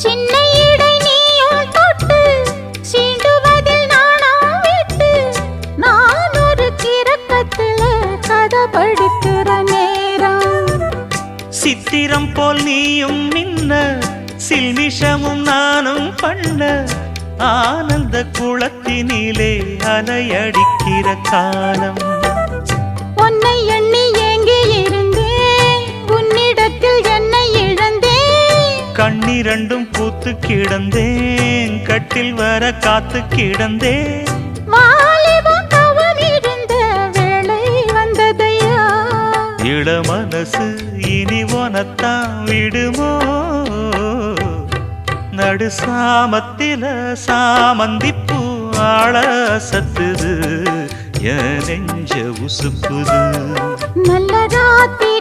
சின்ன இடை நீயும் தொட்டு சீண்டுவதில் நாணம் விட்டு நான் ஒரு கிறக்கத்துல கதை படிக்கிற நேரம். சித்திரம் போல் நீயும் நின்ன சில்மிஷமும் நானும் பண்ண ஆனந்த குளத்தினிலே அலையடிக்கிற காலம். உன்னை எண்ணி ஏங்கி இருந்தேன் உன்னிடத்தில் என்னை இழந்தேன். கண்ணிரண்டும் பூத்து கிடந்தேன் கட்டில் வர காத்து கிடந்தேன். வாலிபம் தவம் இருந்த வேளை வந்ததையா. இள மனசு இனி உனத்தான் விடுமோ நடு சாமத்தில சாமந்திப்பூ ஆள சத்துது என் நெஞ்ச உசுப்புது. நல்ல ராத்திரி